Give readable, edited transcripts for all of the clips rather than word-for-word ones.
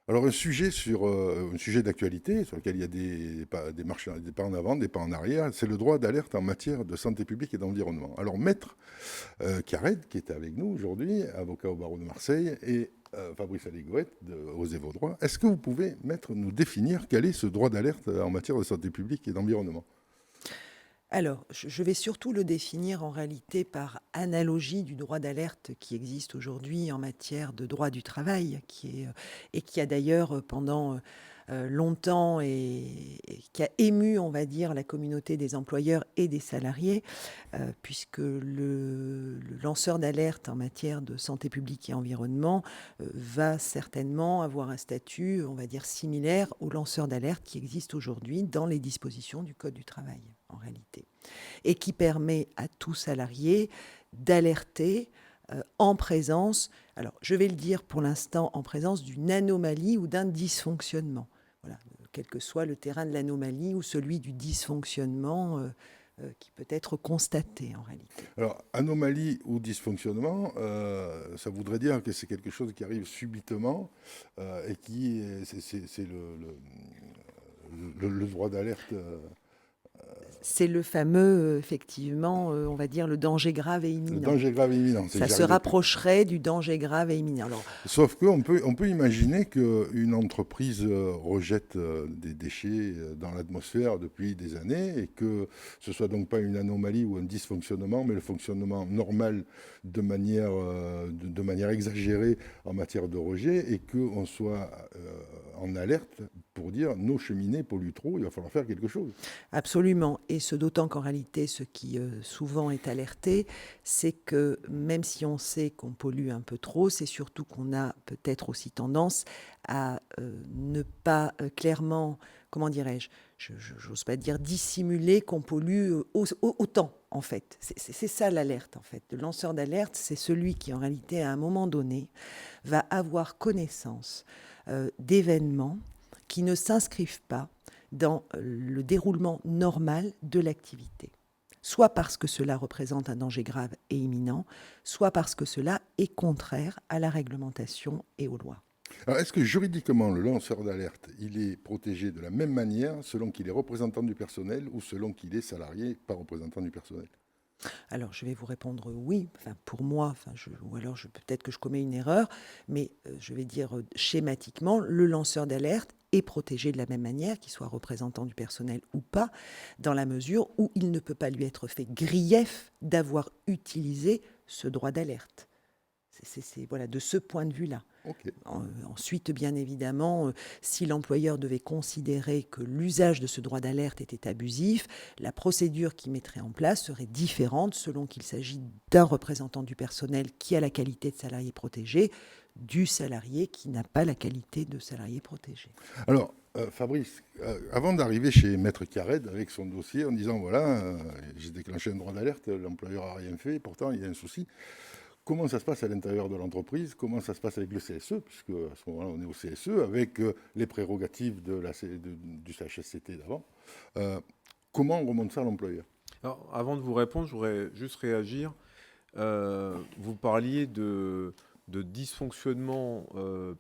Alors un sujet d'actualité sur lequel il y a des marches, des pas en avant, des pas en arrière, c'est le droit d'alerte en matière de santé publique et d'environnement. Alors Maître Carrel, qui était avec nous aujourd'hui, avocat au barreau de Marseille, et Fabrice Allégouette de Osez vos droits, est-ce que vous pouvez, Maître, nous définir quel est ce droit d'alerte en matière de santé publique et d'environnement? Alors, je vais surtout le définir en réalité par analogie du droit d'alerte qui existe aujourd'hui en matière de droit du travail, et qui a d'ailleurs pendant longtemps et qui a ému, on va dire, la communauté des employeurs et des salariés, puisque le lanceur d'alerte en matière de santé publique et environnement va certainement avoir un statut, on va dire, similaire au lanceur d'alerte qui existe aujourd'hui dans les dispositions du Code du travail, en réalité, et qui permet à tout salarié d'alerter en présence, alors je vais le dire pour l'instant, en présence d'une anomalie ou d'un dysfonctionnement. Voilà, quel que soit le terrain de l'anomalie ou celui du dysfonctionnement qui peut être constaté en réalité. Alors, anomalie ou dysfonctionnement, ça voudrait dire que c'est quelque chose qui arrive subitement et c'est le droit d'alerte. C'est le fameux, effectivement, on va dire le danger grave et Le imminent. danger grave et imminent, Ça j'y se arrivais plus. rapprocherait du danger grave et imminent. Alors, Sauf qu'on peut imaginer qu'une entreprise rejette des déchets dans l'atmosphère depuis des années et que ce soit donc pas une anomalie ou un dysfonctionnement, mais le fonctionnement normal de manière exagérée en matière de rejet et qu'on soit en alerte pour dire nos cheminées polluent trop, il va falloir faire quelque chose. absolument. Et ce d'autant qu'en réalité, ce qui souvent est alerté, c'est que même si on sait qu'on pollue un peu trop, c'est surtout qu'on a peut-être aussi tendance à ne pas clairement, comment dirais-je, j'ose pas dire dissimuler qu'on pollue autant, en fait. C'est ça l'alerte, en fait. Le lanceur d'alerte, c'est celui qui, en réalité, à un moment donné, va avoir connaissance d'événements qui ne s'inscrivent pas dans le déroulement normal de l'activité. Soit parce que cela représente un danger grave et imminent, soit parce que cela est contraire à la réglementation et aux lois. Alors, est-ce que juridiquement, le lanceur d'alerte, il est protégé de la même manière selon qu'il est représentant du personnel ou selon qu'il est salarié, pas représentant du personnel? Alors, je vais vous répondre oui, enfin, pour moi, ou alors peut-être que je commets une erreur, mais je vais dire schématiquement, le lanceur d'alerte est protégé de la même manière, qu'il soit représentant du personnel ou pas, dans la mesure où il ne peut pas lui être fait grief d'avoir utilisé ce droit d'alerte. Voilà, de ce point de vue-là. Ok. Ensuite, bien évidemment, si l'employeur devait considérer que l'usage de ce droit d'alerte était abusif, la procédure qu'il mettrait en place serait différente selon qu'il s'agit d'un représentant du personnel qui a la qualité de salarié protégé, du salarié qui n'a pas la qualité de salarié protégé. Alors, Fabrice, avant d'arriver chez Maître Carrel avec son dossier en disant voilà, j'ai déclenché un droit d'alerte, l'employeur n'a rien fait, pourtant il y a un souci. Comment ça se passe à l'intérieur de l'entreprise? Comment ça se passe avec le CSE? Puisque à ce moment-là, on est au CSE avec les prérogatives du CHSCT d'avant. Euh, Comment on remonte ça à l'employeur? Alors, avant de vous répondre, je voudrais juste réagir. Vous parliez de dysfonctionnement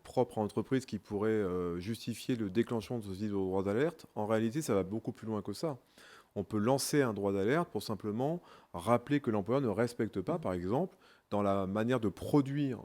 propre à l'entreprise qui pourrait justifier le déclenchement de ce type de droit d'alerte. En réalité, ça va beaucoup plus loin que ça. On peut lancer un droit d'alerte pour simplement rappeler que l'employeur ne respecte pas, par exemple, dans la manière de produire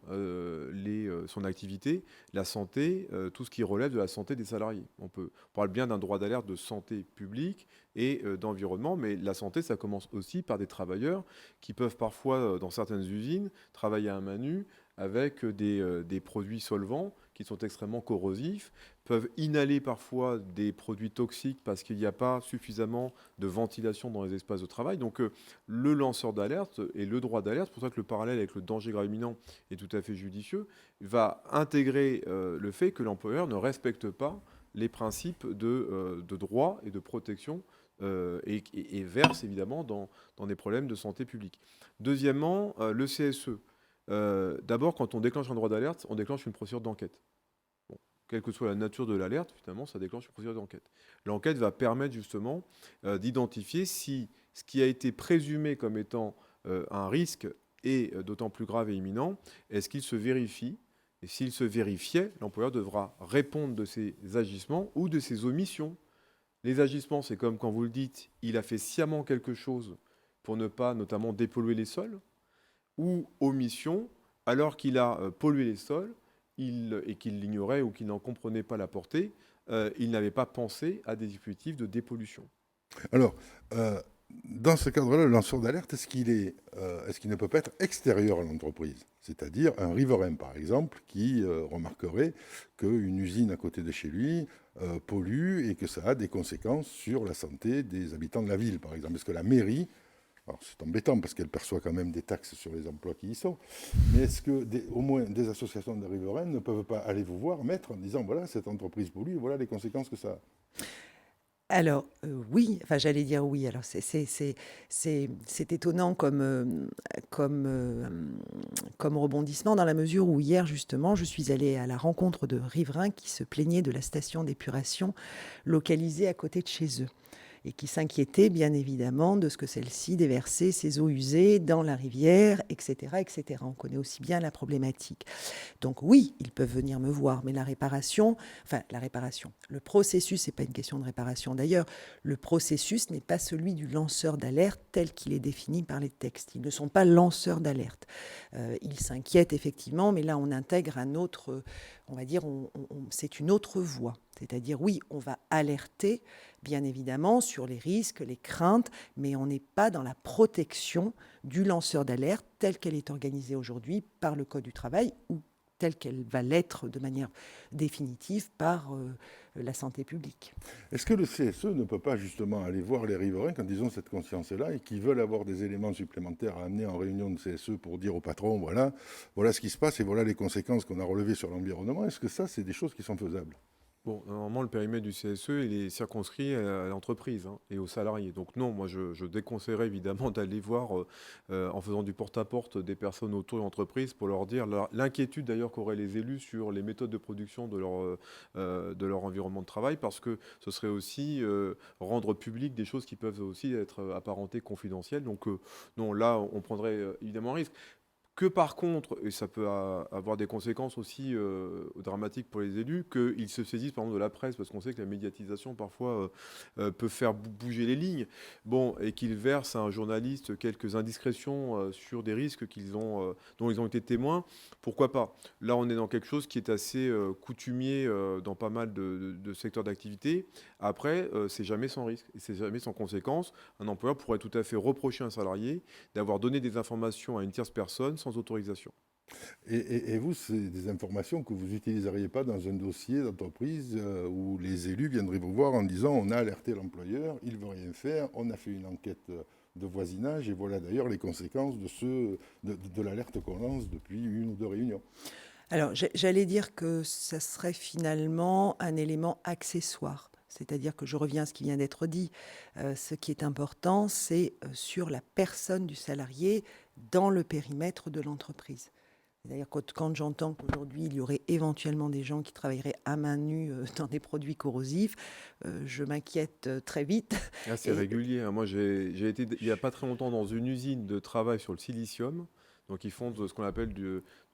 son activité, la santé, tout ce qui relève de la santé des salariés. On parle bien d'un droit d'alerte de santé publique et d'environnement, mais la santé, ça commence aussi par des travailleurs qui peuvent parfois, dans certaines usines, travailler à main nue avec des produits solvants qui sont extrêmement corrosifs, peuvent inhaler parfois des produits toxiques parce qu'il n'y a pas suffisamment de ventilation dans les espaces de travail. Donc le lanceur d'alerte et le droit d'alerte, c'est pour ça que le parallèle avec le danger grave imminent est tout à fait judicieux, va intégrer le fait que l'employeur ne respecte pas les principes de droit et de protection et verse évidemment dans des problèmes de santé publique. Deuxièmement, le CSE. D'abord, quand on déclenche un droit d'alerte, on déclenche une procédure d'enquête. Bon, quelle que soit la nature de l'alerte, finalement, ça déclenche une procédure d'enquête. L'enquête va permettre justement d'identifier si ce qui a été présumé comme étant un risque est d'autant plus grave et imminent, est-ce qu'il se vérifie Et s'il se vérifiait, l'employeur devra répondre de ses agissements ou de ses omissions. Les agissements, c'est comme quand vous le dites, il a fait sciemment quelque chose pour ne pas notamment dépolluer les sols, ou omission, alors qu'il a pollué les sols et qu'il l'ignorait ou qu'il n'en comprenait pas la portée, il n'avait pas pensé à des dispositifs de dépollution. Alors, dans ce cadre-là, le lanceur d'alerte, est-ce qu'il ne peut pas être extérieur à l'entreprise? C'est-à-dire un riverain, par exemple, qui remarquerait qu'une usine à côté de chez lui pollue et que ça a des conséquences sur la santé des habitants de la ville, par exemple. Est-ce que la mairie, alors c'est embêtant parce qu'elle perçoit quand même des taxes sur les emplois qui y sont, mais est-ce que au moins des associations de riverains ne peuvent pas aller vous voir, maître, en disant voilà, cette entreprise pollue, voilà les conséquences que ça a? Alors, oui, enfin, j'allais dire oui. Alors, c'est étonnant comme rebondissement dans la mesure où hier, justement, je suis allée à la rencontre de riverains qui se plaignaient de la station d'épuration localisée à côté de chez eux et qui s'inquiétaient bien évidemment de ce que celle-ci déversait ses eaux usées dans la rivière, etc., etc. On connaît aussi bien la problématique. Donc oui, ils peuvent venir me voir, mais la réparation, le processus, c'est pas une question de réparation. D'ailleurs, le processus n'est pas celui du lanceur d'alerte tel qu'il est défini par les textes. Ils ne sont pas lanceurs d'alerte. Ils s'inquiètent effectivement, mais là on intègre un autre, on va dire, c'est une autre voie. C'est-à-dire, oui, on va alerter, bien évidemment, sur les risques, les craintes, mais on n'est pas dans la protection du lanceur d'alerte telle qu'elle est organisée aujourd'hui par le Code du travail ou telle qu'elle va l'être de manière définitive par la santé publique. Est-ce que le CSE ne peut pas justement aller voir les riverains quand ils ont cette conscience-là et qu'ils veulent avoir des éléments supplémentaires à amener en réunion de CSE pour dire au patron, voilà ce qui se passe et voilà les conséquences qu'on a relevées sur l'environnement? Est-ce que ça, c'est des choses qui sont faisables? Bon, normalement, le périmètre du CSE, il est circonscrit à l'entreprise et aux salariés. Donc non, moi, je déconseillerais évidemment d'aller voir, en faisant du porte-à-porte, des personnes autour de l'entreprise pour leur dire l'inquiétude d'ailleurs qu'auraient les élus sur les méthodes de production de leur environnement de travail, parce que ce serait aussi rendre public des choses qui peuvent aussi être apparentées confidentielles. Donc non, là, on prendrait évidemment un risque. Que par contre, et ça peut avoir des conséquences aussi dramatiques pour les élus, qu'ils se saisissent par exemple de la presse, parce qu'on sait que la médiatisation parfois peut faire bouger les lignes, bon, et qu'ils versent à un journaliste quelques indiscrétions sur des risques dont ils ont été témoins, pourquoi pas? Là, on est dans quelque chose qui est assez coutumier dans pas mal de secteurs d'activité. Après, c'est jamais sans risque, et c'est jamais sans conséquence. Un employeur pourrait tout à fait reprocher à un salarié d'avoir donné des informations à une tierce personne sans autorisation. Et vous, c'est des informations que vous n'utiliseriez pas dans un dossier d'entreprise où les élus viendraient vous voir en disant on a alerté l'employeur, il ne veut rien faire, on a fait une enquête de voisinage et voilà d'ailleurs les conséquences de l'alerte qu'on lance depuis une ou deux réunions. Alors, j'allais dire que ça serait finalement un élément accessoire. C'est-à-dire que je reviens à ce qui vient d'être dit. Ce qui est important, c'est sur la personne du salarié dans le périmètre de l'entreprise. C'est-à-dire que quand j'entends qu'aujourd'hui, il y aurait éventuellement des gens qui travailleraient à main nue dans des produits corrosifs, je m'inquiète très vite. Là, c'est Et régulier, hein. Moi, j'ai été il n'y a pas très longtemps dans une usine de travail sur le silicium. Donc, ils font ce qu'on appelle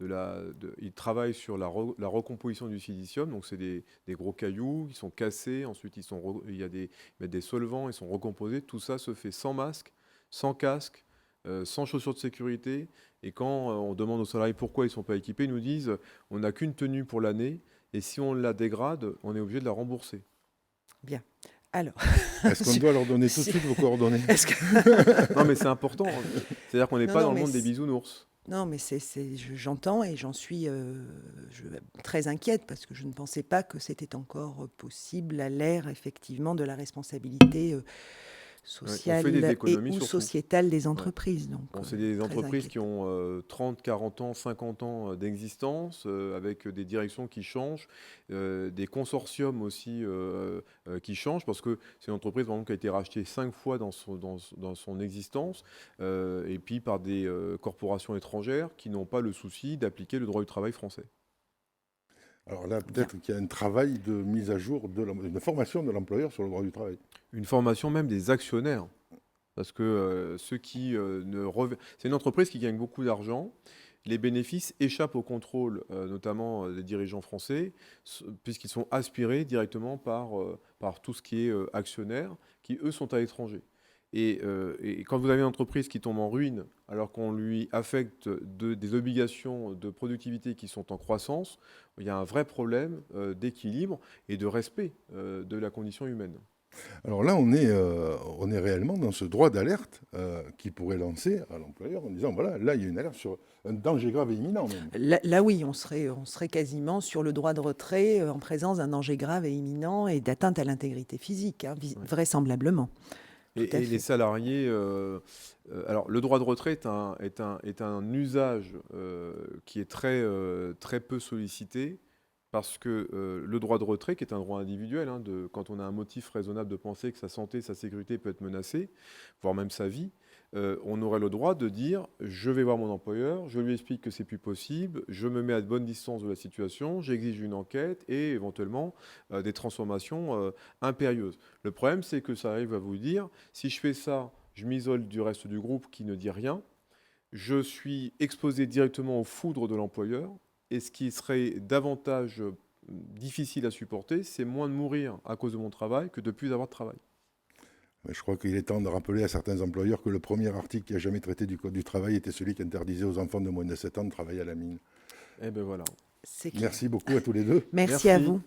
ils travaillent sur la recomposition du silicium. Donc, c'est des gros cailloux qui sont cassés. Ensuite, ils mettent des solvants, ils sont recomposés. Tout ça se fait sans masque, sans casque, sans chaussures de sécurité. Et quand on demande aux salariés pourquoi ils ne sont pas équipés, ils nous disent on n'a qu'une tenue pour l'année. Et si on la dégrade, on est obligé de la rembourser. bien. Alors, Est-ce qu'on doit leur donner tout de suite vos coordonnées? est-ce que... Non, mais c'est important. C'est-à-dire qu'on n'est Non, pas non, dans le mais monde des bisounours. Non, mais j'entends et j'en suis très inquiète parce que je ne pensais pas que c'était encore possible à l'ère effectivement de la responsabilité Ouais, on sociale fait des et économies ou sur tout. sociétale des Ouais. entreprises. Donc, Bon, c'est des très entreprises qui inquiète. ont 30, 40 ans, 50 ans d'existence, avec des directions qui changent, des consortiums aussi qui changent, parce que c'est une entreprise vraiment, qui a été rachetée 5 fois dans son existence, et puis par des corporations étrangères qui n'ont pas le souci d'appliquer le droit du travail français. Alors là, Bien. peut-être qu'il y a un travail de mise à jour, de formation de l'employeur sur le droit du travail. Une formation même des actionnaires. Parce que ceux qui c'est une entreprise qui gagne beaucoup d'argent les bénéfices échappent au contrôle, notamment des dirigeants français, puisqu'ils sont aspirés directement par tout ce qui est actionnaire, qui eux sont à l'étranger. Et quand vous avez une entreprise qui tombe en ruine, alors qu'on lui affecte des obligations de productivité qui sont en croissance, il y a un vrai problème d'équilibre et de respect de la condition humaine. Alors là, on est réellement dans ce droit d'alerte qui pourrait lancer à l'employeur en disant, voilà, là, il y a une alerte sur un danger grave et imminent même. Là, oui, on serait quasiment sur le droit de retrait en présence d'un danger grave et imminent et d'atteinte à l'intégrité physique, hein, Ouais. vraisemblablement. Tout à Et fait. les salariés, alors le droit de retrait est un usage qui est très peu sollicité parce que le droit de retrait, qui est un droit individuel, hein, quand on a un motif raisonnable de penser que sa santé, sa sécurité peut être menacée, voire même sa vie, on aurait le droit de dire je vais voir mon employeur, je lui explique que c'est plus possible, je me mets à de bonne distance de la situation, j'exige une enquête et éventuellement des transformations impérieuses. Le problème, c'est que ça arrive à vous dire si je fais ça, je m'isole du reste du groupe qui ne dit rien, je suis exposé directement aux foudres de l'employeur. Et ce qui serait davantage difficile à supporter, c'est moins de mourir à cause de mon travail que de plus avoir de travail. Mais je crois qu'il est temps de rappeler à certains employeurs que le premier article qui a jamais traité du Code du travail était celui qui interdisait aux enfants de moins de 7 ans de travailler à la mine. Eh bien voilà. C'est clair. Merci beaucoup à tous les deux. Merci à Merci. vous.